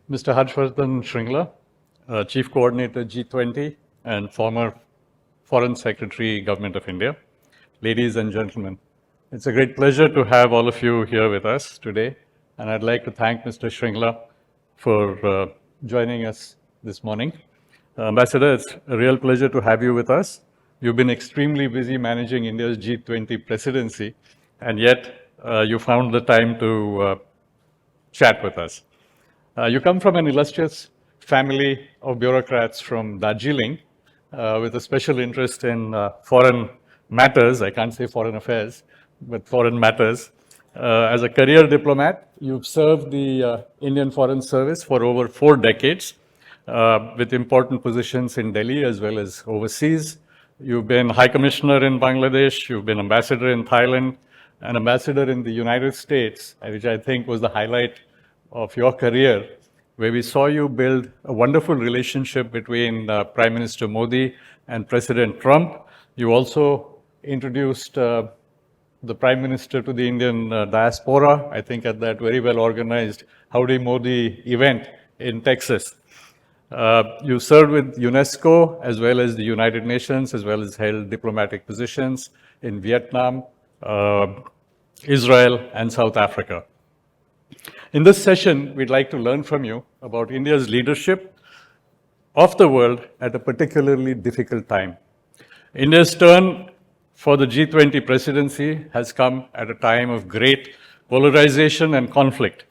Mr. Harsh Vardhan Shringla, Chief Coordinator G20 and former Foreign Secretary, Government of India. Ladies and gentlemen, it's a great pleasure to have all of you here with us today. And I'd like to thank Mr. Shringla for joining us this morning. Ambassador, it's a real pleasure to have you with us. You've been extremely busy managing India's G20 presidency, and yet you found the time to chat with us. You come from an illustrious family of bureaucrats from Darjeeling with a special interest in foreign matters. I can't say foreign affairs, but foreign matters. As a career diplomat, you've served the Indian Foreign Service for over 4 decades with important positions in Delhi as well as overseas. You've been High Commissioner in Bangladesh, you've been Ambassador in Thailand, and Ambassador in the United States, which I think was the highlight of your career, where we saw you build a wonderful relationship between Prime Minister Modi and President Trump. You also introduced the Prime Minister to the Indian diaspora, I think at that very well organized Howdy Modi event in Texas. You served with UNESCO as well as the United Nations, as well as held diplomatic positions in Vietnam, Israel, and South Africa. In this session, we'd like to learn from you about India's leadership of the world at a particularly difficult time. India's turn for the G20 presidency has come at a time of great polarization and conflict.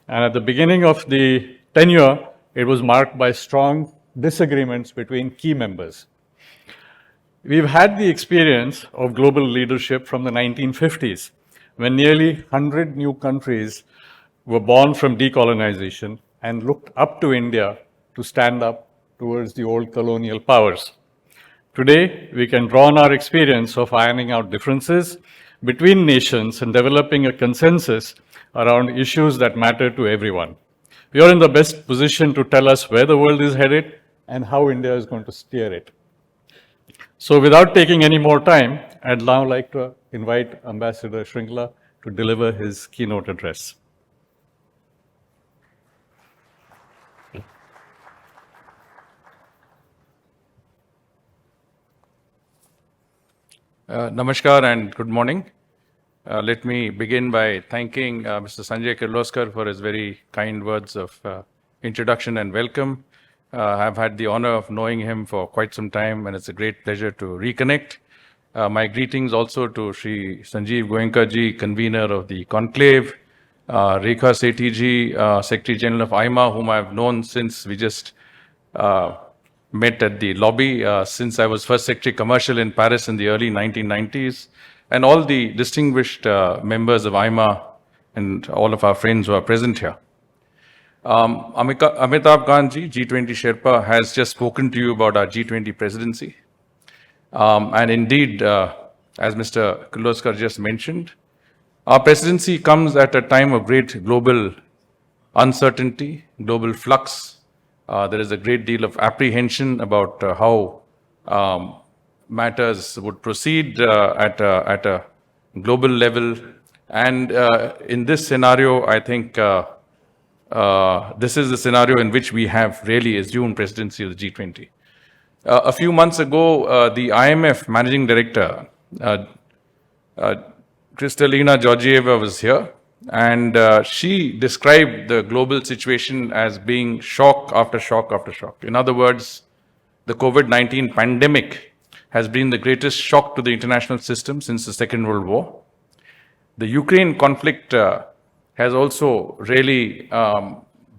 And at the beginning of the tenure, it was marked by strong disagreements between key members. We've had the experience of global leadership from the 1950s, when nearly 100 new countries were born from decolonization and looked up to India to stand up towards the old colonial powers. Today, we can draw on our experience of ironing out differences between nations and developing a consensus around issues that matter to everyone. We are in the best position to tell us where the world is headed and how India is going to steer it. So without taking any more time, I'd now like to invite Ambassador Shringla to deliver his keynote address. Namaskar and good morning. Let me begin by thanking Mr. Sanjay Kirloskar for his very kind words of introduction and welcome. I've had the honor of knowing him for quite some time, and it's a great pleasure to reconnect. My greetings also to Shri Sanjeev Goenka ji, convener of the Conclave, Rekha Sethi ji, Secretary General of AIMA, whom I've known since we just met at the lobby since I was first Secretary Commercial in Paris in the early 1990s, and all the distinguished members of AIMA and all of our friends who are present here. Amitabh Kantji, G20 Sherpa, has just spoken to you about our G20 presidency. And indeed, as Mr. Kirloskar just mentioned, our presidency comes at a time of great global uncertainty, global flux. There is a great deal of apprehension about how matters would proceed at a global level. And in this scenario, I think this is the scenario in which we have really assumed presidency of the G20. A few months ago, the IMF Managing Director, Kristalina Georgieva, was here. And she described the global situation as being shock after shock after shock. In other words, the COVID-19 pandemic has been the greatest shock to the international system since the Second World War. The Ukraine conflict has also really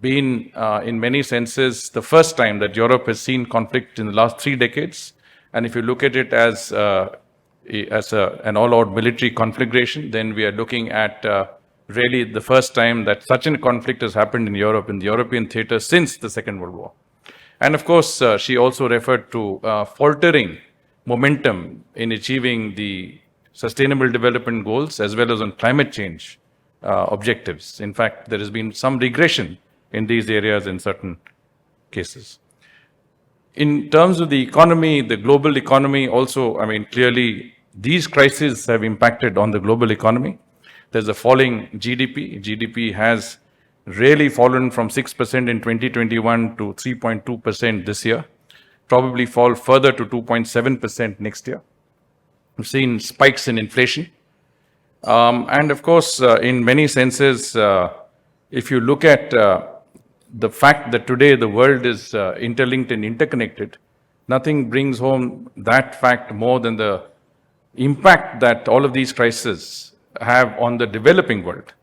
been, in many senses, the first time that Europe has seen conflict in the last 3 decades. And if you look at it as an all-out military conflagration, then we are looking at really the first time that such a conflict has happened in Europe, in the European theater, since the Second World War. And of course, she also referred to faltering momentum in achieving the sustainable development goals as well as on climate change objectives. In fact, there has been some regression in these areas in certain cases. In terms of the economy, the global economy also, clearly these crises have impacted on the global economy. There's a falling GDP. GDP has really fallen from 6% in 2021 to 3.2% this year, probably fall further to 2.7% next year. We've seen spikes in inflation. And of course, in many senses, if you look at the fact that today the world is interlinked and interconnected, nothing brings home that fact more than the impact that all of these crises have on the developing world.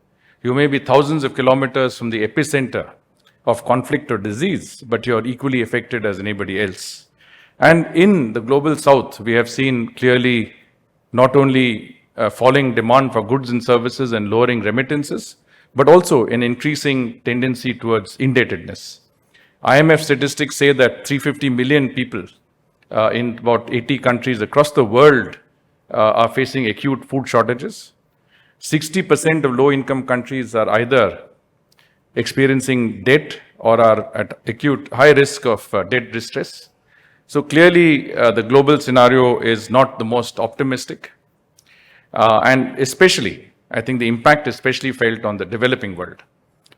You may be thousands of kilometers from the epicenter of conflict or disease, but you're equally affected as anybody else. And in the global south, we have seen clearly not only falling demand for goods and services and lowering remittances, but also an increasing tendency towards indebtedness. IMF statistics say that 350 million people in about 80 countries across the world are facing acute food shortages. 60% of low-income countries are either experiencing debt or are at acute high risk of debt distress. So clearly, the global scenario is not the most optimistic. And especially, I think the impact especially felt on the developing world.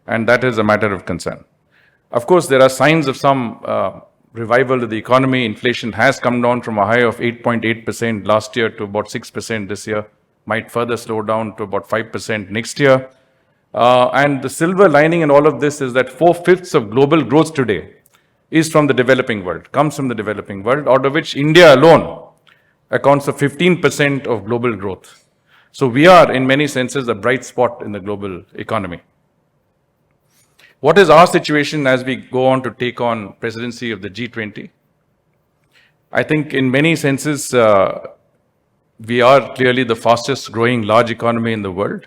And that is a matter of concern. Of course, there are signs of some revival of the economy. Inflation has come down from a high of 8.8% last year to about 6% this year. Might further slow down to about 5% next year. And the silver lining in all of this is that 4/5 of global growth today is from the developing world, comes from the developing world, out of which India alone accounts for 15% of global growth. So we are, in many senses, a bright spot in the global economy. What is our situation as we go on to take on presidency of the G20? I think in many senses, we are clearly the fastest growing large economy in the world.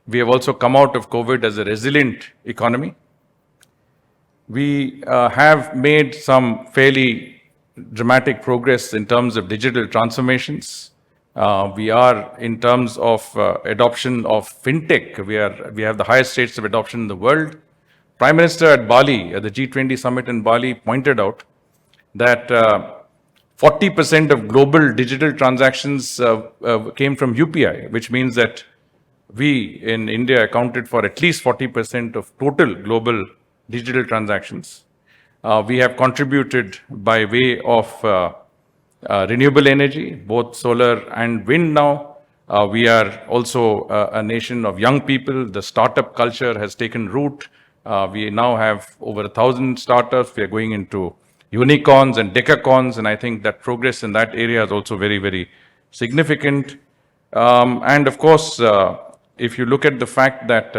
We have also come out of COVID as a resilient economy. We have made some fairly dramatic progress in terms of digital transformations. We are, in terms of adoption of fintech, we have the highest rates of adoption in the world. Prime Minister at Bali, at the G20 summit in Bali, pointed out that 40% of global digital transactions came from UPI, which means that we in India accounted for at least 40% of total global digital transactions. We have contributed by way of renewable energy, both solar and wind now. We are also a nation of young people. The startup culture has taken root. We now have over 1,000 startups. We are going into unicorns and decacorns, and I think that progress in that area is also very, very significant. And of course, if you look at the fact that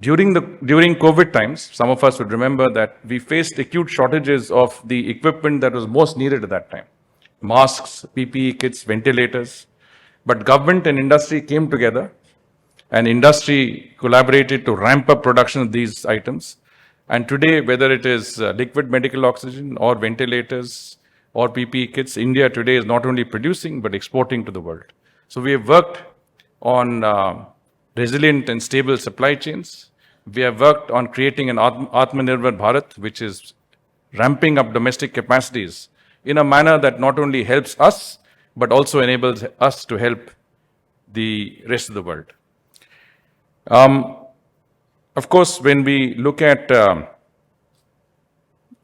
during COVID times, some of us would remember that we faced acute shortages of the equipment that was most needed at that time. Masks, PPE kits, ventilators. But government and industry came together, and industry collaborated to ramp up production of these items. And today, whether it is liquid medical oxygen or ventilators or PPE kits, India today is not only producing but exporting to the world. So we have worked on resilient and stable supply chains. We have worked on creating an Atmanirbhar Bharat, which is ramping up domestic capacities in a manner that not only helps us, but also enables us to help the rest of the world. Of course, when we look at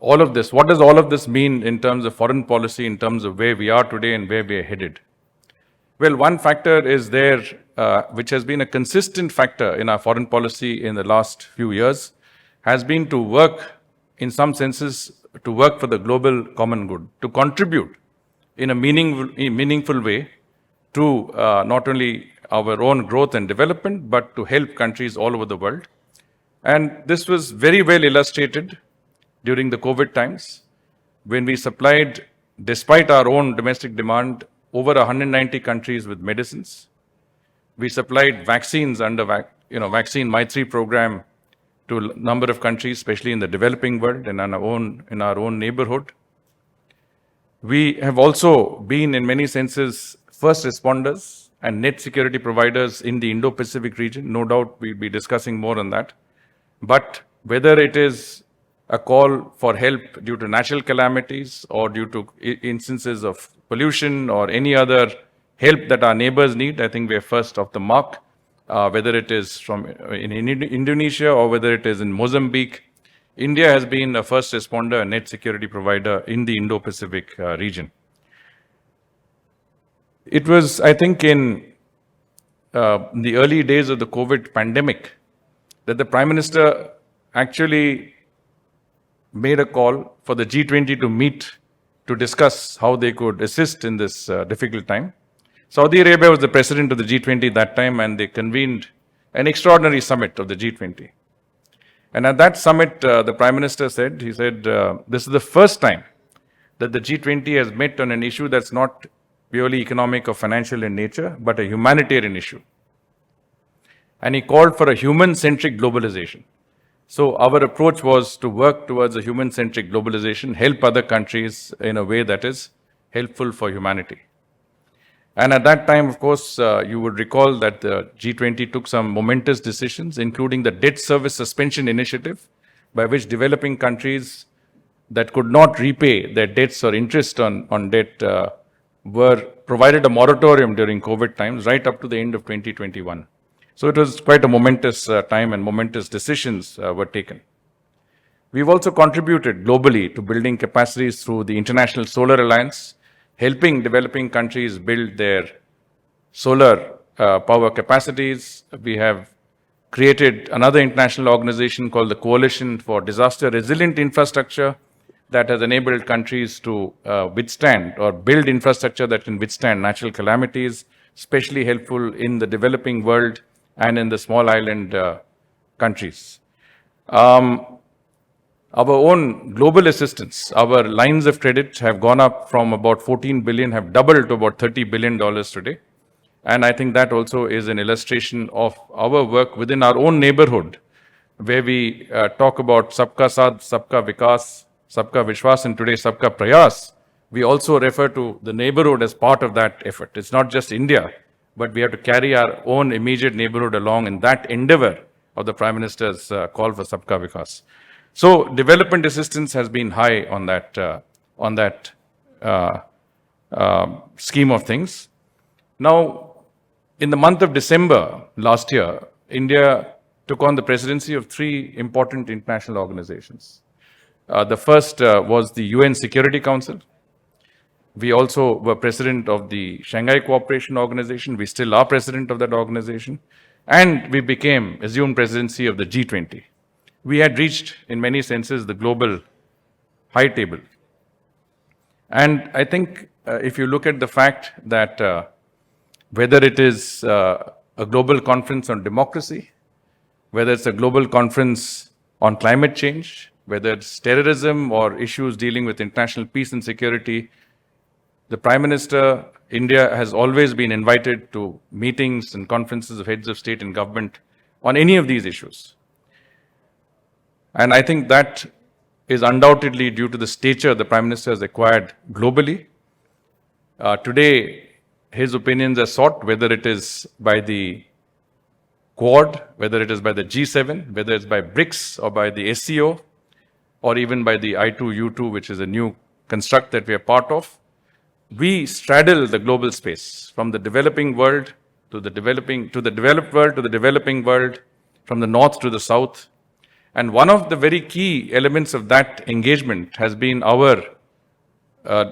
all of this, what does all of this mean in terms of foreign policy, in terms of where we are today and where we are headed? Well, one factor is there, which has been a consistent factor in our foreign policy in the last few years, has been to work, in some senses, to work for the global common good, to contribute in a meaningful way to not only our own growth and development, but to help countries all over the world. And this was very well illustrated during the COVID times, when we supplied, despite our own domestic demand, over 190 countries with medicines. We supplied vaccines under Vaccine Maitri program to a number of countries, especially in the developing world and in our own neighborhood. We have also been, in many senses, first responders and net security providers in the Indo-Pacific region. No doubt we'll be discussing more on that. But whether it is a call for help due to natural calamities or due to instances of pollution or any other help that our neighbors need, I think we are first off the mark. whether it is from in Indonesia or whether it is in Mozambique. India has been a first responder, a net security provider in the Indo-Pacific region. It was, I think, in the early days of the COVID pandemic that the Prime Minister actually made a call for the G20 to meet to discuss how they could assist in this difficult time. Saudi Arabia was the president of the G20 that time, and they convened an extraordinary summit of the G20. And at that summit, the Prime Minister said, this is the first time that the G20 has met on an issue that's not purely economic or financial in nature, but a humanitarian issue. And he called for a human-centric globalization. So our approach was to work towards a human-centric globalization, help other countries in a way that is helpful for humanity. And at that time, of course, you would recall that the G20 took some momentous decisions, including the debt service suspension initiative, by which developing countries that could not repay their debts or interest on debt were provided a moratorium during COVID times right up to the end of 2021. So it was quite a momentous time, and momentous decisions were taken. We've also contributed globally to building capacities through the International Solar Alliance, helping developing countries build their solar power capacities. We have created another international organization called the Coalition for Disaster Resilient Infrastructure that has enabled countries to withstand or build infrastructure that can withstand natural calamities, especially helpful in the developing world and in the small island countries. Our own global assistance, our lines of credit have gone up from about 14 billion, have doubled to about $30 billion today. And I think that also is an illustration of our work within our own neighborhood, where we talk about Sabka Saath, Sabka Vikas, Sabka Vishwas, and today Sabka Prayas. We also refer to the neighborhood as part of that effort. It's not just India, but we have to carry our own immediate neighborhood along in that endeavor of the Prime Minister's call for Sabka Vikas. So development assistance has been high on that scheme of things. Now, in the month of December last year, India took on the presidency of 3 important international organizations. The first was the UN Security Council. We also were president of the Shanghai Cooperation Organization. We still are president of that organization. And we assumed presidency of the G20. We had reached, in many senses, the global high table. And I think if you look at the fact that whether it is a global conference on democracy, whether it's a global conference on climate change, whether it's terrorism or issues dealing with international peace and security, the Prime Minister, India, has always been invited to meetings and conferences of heads of state and government on any of these issues. And I think that is undoubtedly due to the stature the Prime Minister has acquired globally. Today, his opinions are sought, whether it is by the Quad, whether it is by the G7, whether it's by BRICS or by the SCO, or even by the I2U2, which is a new construct that we are part of. We straddle the global space, from the developing world to the developed world to the developing world, from the north to the south. And one of the very key elements of that engagement has been our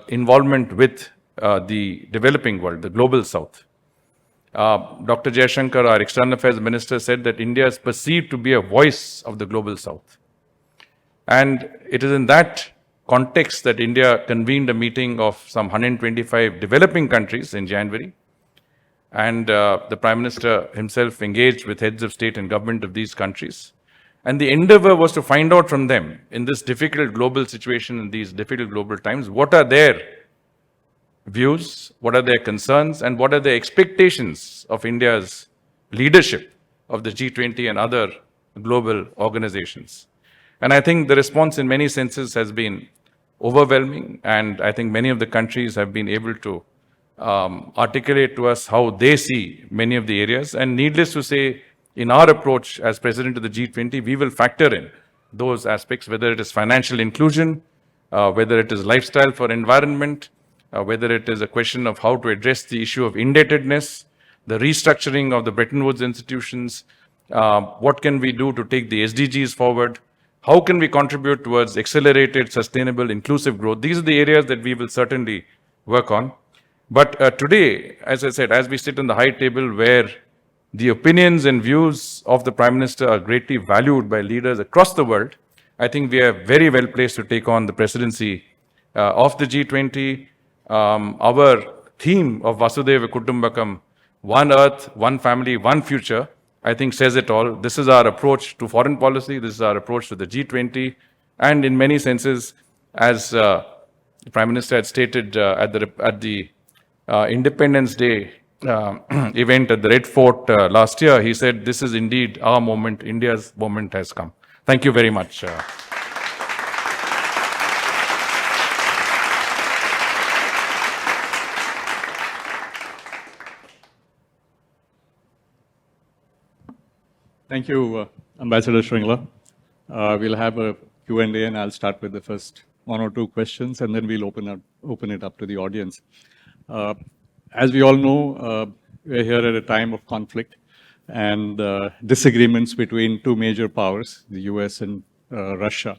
involvement with the developing world, the global south. Dr. Jaishankar, our External Affairs Minister, said that India is perceived to be a voice of the global south. And it is in that context that India convened a meeting of some 125 developing countries in January. And the Prime Minister himself engaged with heads of state and government of these countries. And the endeavor was to find out from them, in this difficult global situation, in these difficult global times, what are their views, what are their concerns, and what are their expectations of India's leadership of the G20 and other global organizations. And I think the response in many senses has been overwhelming, and I think many of the countries have been able to articulate to us how they see many of the areas. And needless to say, in our approach as president of the G20, we will factor in those aspects, whether it is financial inclusion, whether it is lifestyle for environment, whether it is a question of how to address the issue of indebtedness, the restructuring of the Bretton Woods institutions, what can we do to take the SDGs forward, how can we contribute towards accelerated, sustainable, inclusive growth. These are the areas that we will certainly work on. But today, as I said, as we sit in the high table where the opinions and views of the Prime Minister are greatly valued by leaders across the world, I think we are very well placed to take on the presidency of the G20. Our theme of Vasudhaiva Kutumbakam, one earth, one family, one future, I think says it all. This is our approach to foreign policy. This is our approach to the G20. And in many senses, as the Prime Minister had stated at the Independence Day event at the Red Fort last year, he said, this is indeed our moment. India's moment has come. Thank you very much. Thank you, Ambassador Shringla. We'll have a Q&A, and I'll start with the first one or two questions, and then we'll open it up to the audience. As we all know, we're here at a time of conflict and disagreements between two major powers, the US and Russia.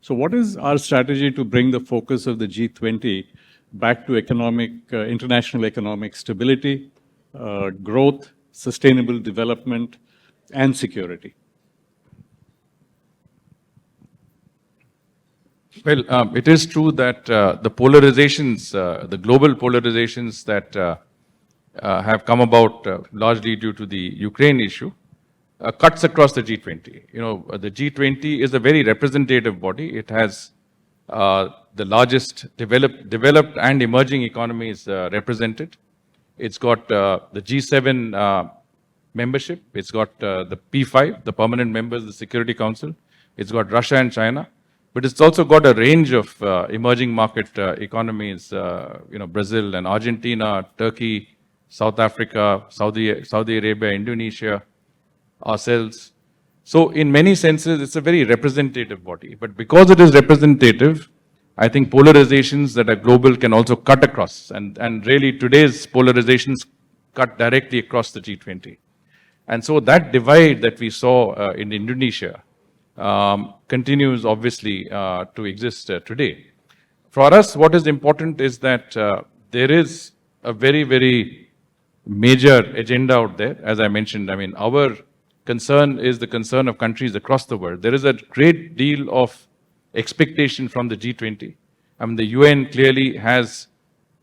So what is our strategy to bring the focus of the G20 back to international economic stability, growth, sustainable development, and security? Well, it is true that the polarizations, the global polarizations that have come about largely due to the Ukraine issue, cuts across the G20. You know, the G20 is a very representative body. It has the largest developed and emerging economies represented. It's got the G7 membership. It's got the P5, the permanent members of the Security Council. It's got Russia and China. But it's also got a range of emerging market economies, Brazil and Argentina, Turkey, South Africa, Saudi Arabia, Indonesia, ourselves. So in many senses, it's a very representative body. But because it is representative, I think polarizations that are global can also cut across. And really today's polarizations cut directly across the G20. And so that divide that we saw in Indonesia continues obviously to exist today. For us, what is important is that there is a very, very major agenda out there. As I mentioned, I mean, our concern is the concern of countries across the world. There is a great deal of expectation from the G20. I mean, the UN clearly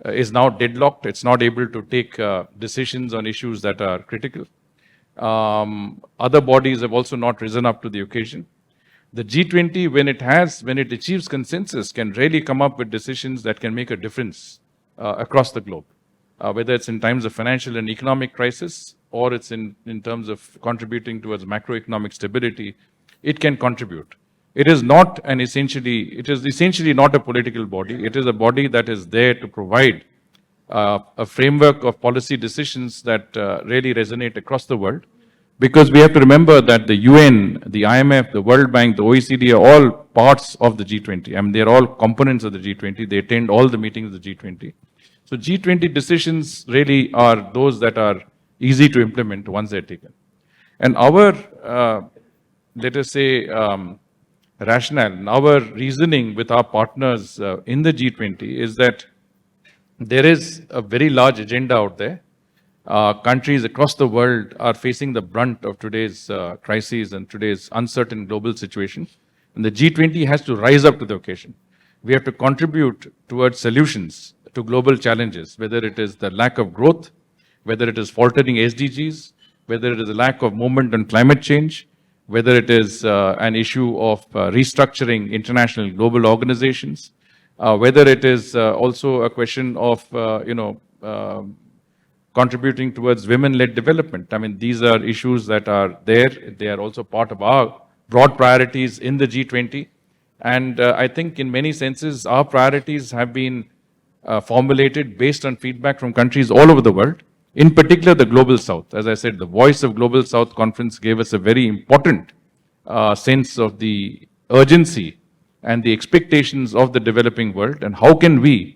is now deadlocked. It's not able to take decisions on issues that are critical. Other bodies have also not risen up to the occasion. The G20, when it achieves consensus, can really come up with decisions that can make a difference across the globe, whether it's in times of financial and economic crisis, or it's in terms of contributing towards macroeconomic stability. It can contribute. It is essentially not a political body. It is a body that is there to provide a framework of policy decisions that really resonate across the world. Because we have to remember that the UN, the IMF, the World Bank, the OECD are all parts of the G20. I mean, they're all components of the G20. They attend all the meetings of the G20. So G20 decisions really are those that are easy to implement once they're taken. And our, let us say, rationale, our reasoning with our partners in the G20 is that there is a very large agenda out there. Countries across the world are facing the brunt of today's crises and today's uncertain global situation. And the G20 has to rise up to the occasion. We have to contribute towards solutions to global challenges, whether it is the lack of growth, whether it is faltering SDGs, whether it is a lack of movement on climate change, whether it is an issue of restructuring international global organizations, whether it is also a question of, contributing towards women-led development. I mean, these are issues that are there. They are also part of our broad priorities in the G20. And I think in many senses, our priorities have been formulated based on feedback from countries all over the world, in particular the Global South. As I said, the Voice of Global South conference gave us a very important sense of the urgency and the expectations of the developing world, and how can we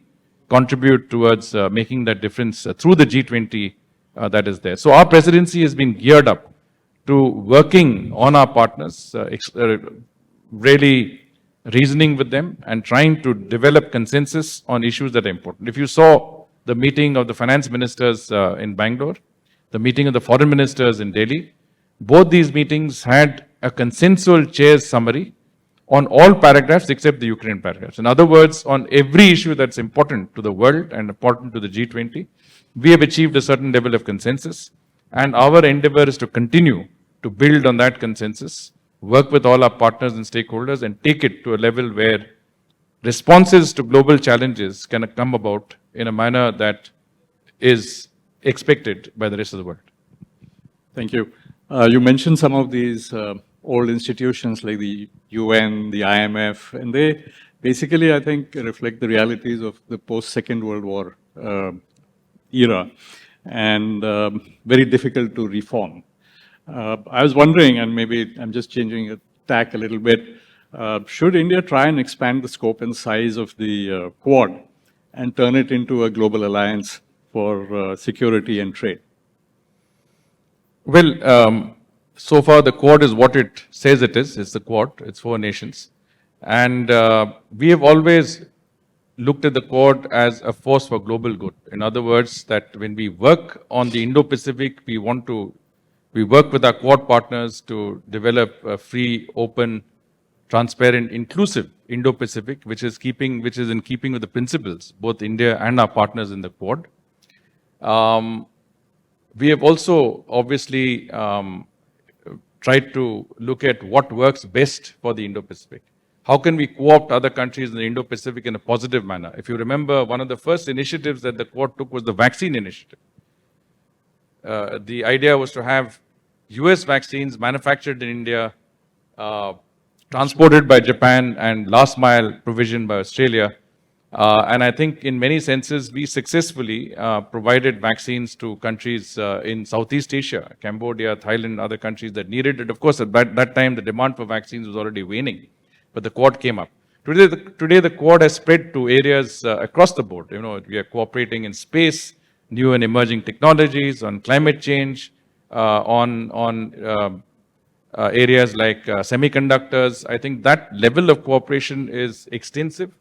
contribute towards making that difference through the G20 that is there. So our presidency has been geared up to working on our partners, really reasoning with them and trying to develop consensus on issues that are important. If you saw the meeting of the finance ministers in Bangalore, the meeting of the foreign ministers in Delhi, both these meetings had a consensual chair's summary on all paragraphs except the Ukraine paragraphs. In other words, on every issue that's important to the world and important to the G20, we have achieved a certain level of consensus, and our endeavor is to continue to build on that consensus, work with all our partners and stakeholders, and take it to a level where responses to global challenges can come about in a manner that is expected by the rest of the world. Thank you. You mentioned some of these old institutions like the UN, the IMF, and they basically, I think, reflect the realities of the post-Second World War era, and very difficult to reform. I was wondering, and maybe I'm just changing a tack a little bit, should India try and expand the scope and size of the Quad and turn it into a global alliance for security and trade? Well, so far the Quad is what it says it is. It's the Quad. It's 4 nations. And we have always looked at the Quad as a force for global good. In other words, that when we work on the Indo-Pacific, we work with our Quad partners to develop a free, open, transparent, inclusive Indo-Pacific, which is in keeping with the principles, both India and our partners in the Quad. We have also obviously tried to look at what works best for the Indo-Pacific. How can we co-opt other countries in the Indo-Pacific in a positive manner? If you remember, one of the first initiatives that the Quad took was the vaccine initiative. The idea was to have US vaccines manufactured in India, transported by Japan, and last mile provision by Australia. And I think in many senses, we successfully provided vaccines to countries in Southeast Asia, Cambodia, Thailand, other countries that needed it. Of course, at that time, the demand for vaccines was already waning, but the Quad came up. Today the Quad has spread to areas across the board. You know, we are cooperating in space, new and emerging technologies, on climate change, on areas like semiconductors. I think that level of cooperation is extensive.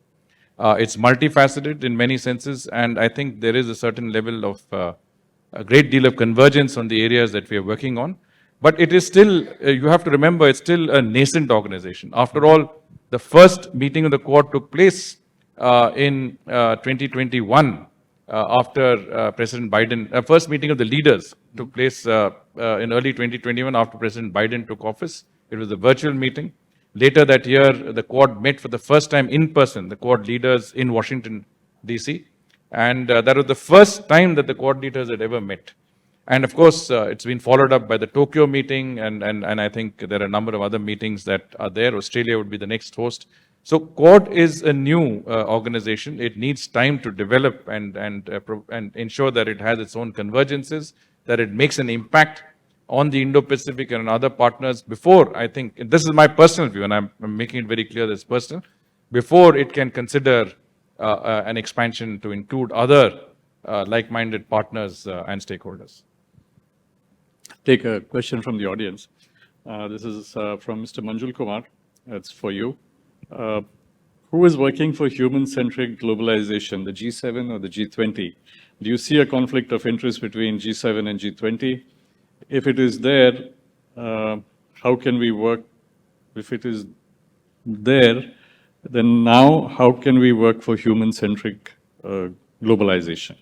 It's multifaceted in many senses, and I think there is a certain level of a great deal of convergence on the areas that we are working on. But it is still, you have to remember, it's still a nascent organization. After all, the first meeting of the Quad took place in 2021 after President Biden, first meeting of the leaders took place in early 2021 after President Biden took office. It was a virtual meeting. Later that year, the Quad met for the first time in person, the Quad leaders in Washington, D.C. And that was the first time that the Quad leaders had ever met. And of course, it's been followed up by the Tokyo meeting, and I think there are a number of other meetings that are there. Australia would be the next host. So Quad is a new organization. It needs time to develop and ensure that it has its own convergences, that it makes an impact on the Indo-Pacific and other partners before, I think, this is my personal view, and I'm making it very clear that it's personal, before it can consider an expansion to include other like-minded partners and stakeholders. Take a question from the audience. This is from Mr. Manjul Kumar. It's for you. Who is working for human-centric globalization, the G7 or the G20? Do you see a conflict of interest between G7 and G20? If it is there, how can we work? If it is there, then now how can we work for human-centric globalization?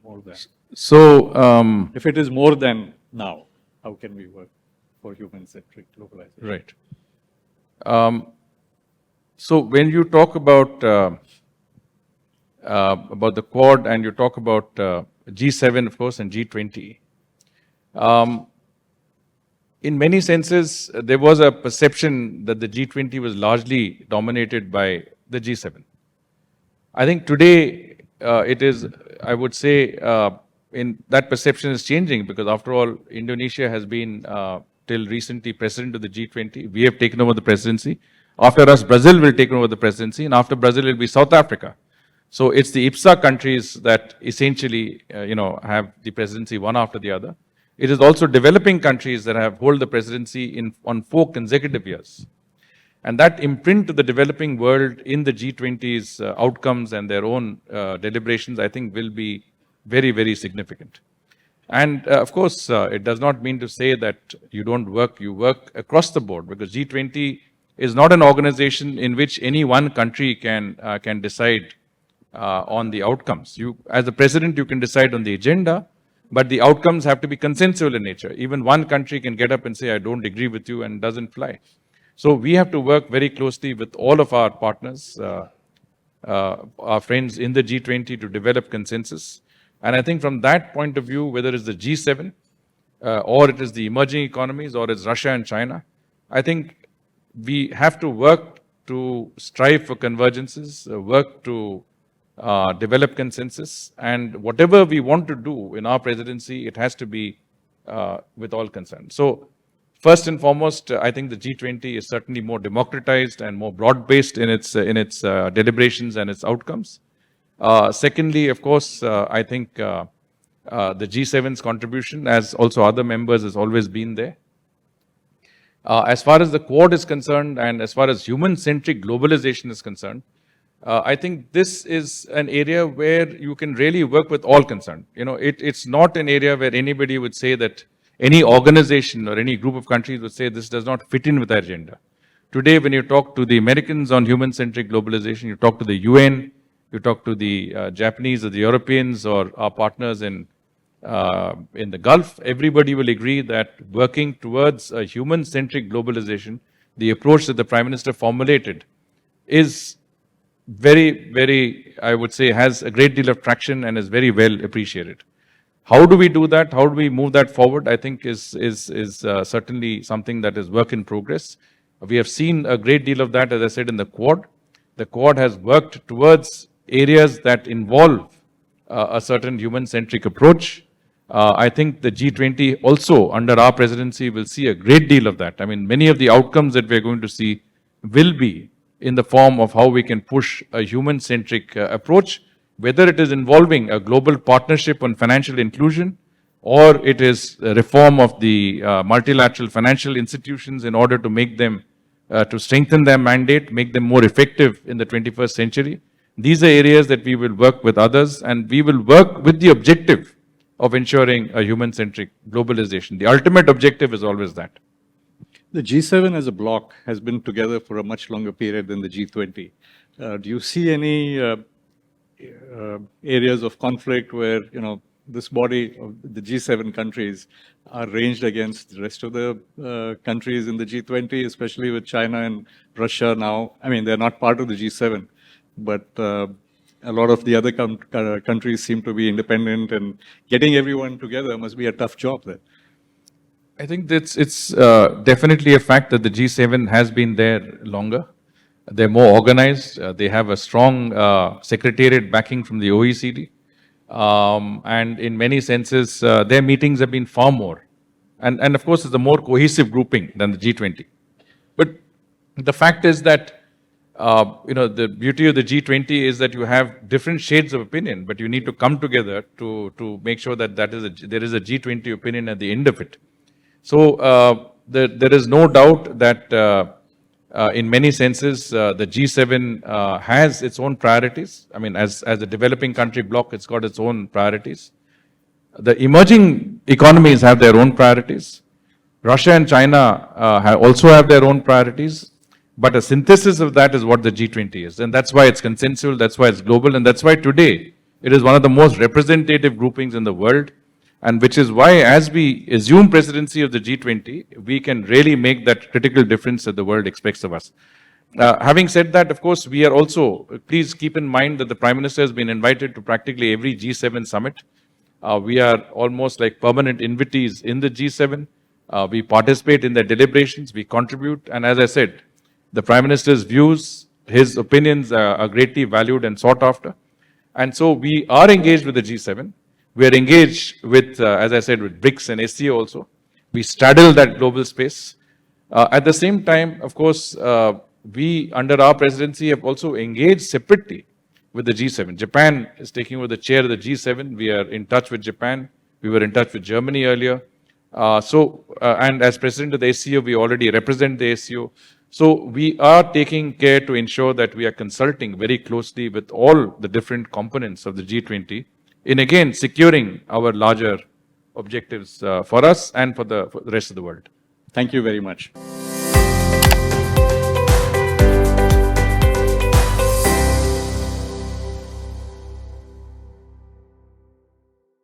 More than. So, if it is more than now, how can we work for human-centric globalization? Right. So when you talk about the Quad and you talk about G7, of course, and G20, in many senses, there was a perception that the G20 was largely dominated by the G7. I think today it is, I would say, in that perception is changing, because after all, Indonesia has been till recently president of the G20. We have taken over the presidency. After us, Brazil will take over the presidency, and after Brazil, it will be South Africa. So it's the IPSA countries that essentially, have the presidency one after the other. It is also developing countries that have hold the presidency on 4 consecutive years. And that imprint to the developing world in the G20's outcomes and their own deliberations, I think, will be very, very significant. And of course, it does not mean to say that you don't work, you work across the board, because G20 is not an organization in which any one country can decide on the outcomes. You, as the president, you can decide on the agenda, but the outcomes have to be consensual in nature. Even one country can get up and say, I don't agree with you, and doesn't fly. So we have to work very closely with all of our partners, our friends in the G20, to develop consensus. And I think from that point of view, whether it's the G7 or it is the emerging economies or it's Russia and China, I think we have to work to strive for convergences, work to develop consensus, and whatever we want to do in our presidency, it has to be with all concerned. So first and foremost, I think the G20 is certainly more democratized and more broad-based in its deliberations and its outcomes. Secondly, of course, I think the G7's contribution, as also other members, has always been there. As far as the Quad is concerned, and as far as human-centric globalization is concerned, I think this is an area where you can really work with all concerned. It's not an area where anybody would say that any organization or any group of countries would say this does not fit in with our agenda. Today, when you talk to the Americans on human-centric globalization, you talk to the UN, you talk to the Japanese or the Europeans or our partners in the Gulf, everybody will agree that working towards a human-centric globalization, the approach that the Prime Minister formulated is very, very, I would say, has a great deal of traction and is very well appreciated. How do we do that? How do we move that forward? I think is certainly something that is work in progress. We have seen a great deal of that, as I said, in the Quad. The Quad has worked towards areas that involve a certain human-centric approach. I think the G20 also, under our presidency, will see a great deal of that. I mean, many of the outcomes that we're going to see will be in the form of how we can push a human-centric approach, whether it is involving a global partnership on financial inclusion, or it is a reform of the multilateral financial institutions in order to make them, to strengthen their mandate, make them more effective in the 21st century. These are areas that we will work with others, and we will work with the objective of ensuring a human-centric globalization. The ultimate objective is always that. The G7 as a bloc has been together for a much longer period than the G20. Do you see any areas of conflict where, this body of the G7 countries are ranged against the rest of the countries in the G20, especially with China and Russia now? I mean, they're not part of the G7, but a lot of the other countries seem to be independent, and getting everyone together must be a tough job there. I think it's definitely a fact that the G7 has been there longer. They're more organized. They have a strong secretariat backing from the OECD. And in many senses, their meetings have been far more. And of course, it's a more cohesive grouping than the G20. But the fact is that, the beauty of the G20 is that you have different shades of opinion, but you need to come together to make sure that there is a G20 opinion at the end of it. So there is no doubt that in many senses, the G7 has its own priorities. I mean, as a developing country bloc, it's got its own priorities. The emerging economies have their own priorities. Russia and China also have their own priorities. But a synthesis of that is what the G20 is. And that's why it's consensual, that's why it's global, and that's why today it is one of the most representative groupings in the world. And which is why, as we assume presidency of the G20, we can really make that critical difference that the world expects of us. Having said that, of course, we are also, please keep in mind that the Prime Minister has been invited to practically every G7 summit. We are almost like permanent invitees in the G7. We participate in their deliberations, we contribute, and as I said, the Prime Minister's views, his opinions are greatly valued and sought after. And so we are engaged with the G7. We are engaged with, as I said, with BRICS and SCO also. We straddle that global space. At the same time, of course, we, under our presidency, have also engaged separately with the G7. Japan is taking over the chair of the G7. We are in touch with Japan. We were in touch with Germany earlier. And as president of the ACO, we already represent the ACO. So we are taking care to ensure that we are consulting very closely with all the different components of the G20 in again securing our larger objectives for us and for the rest of the world. Thank you very much.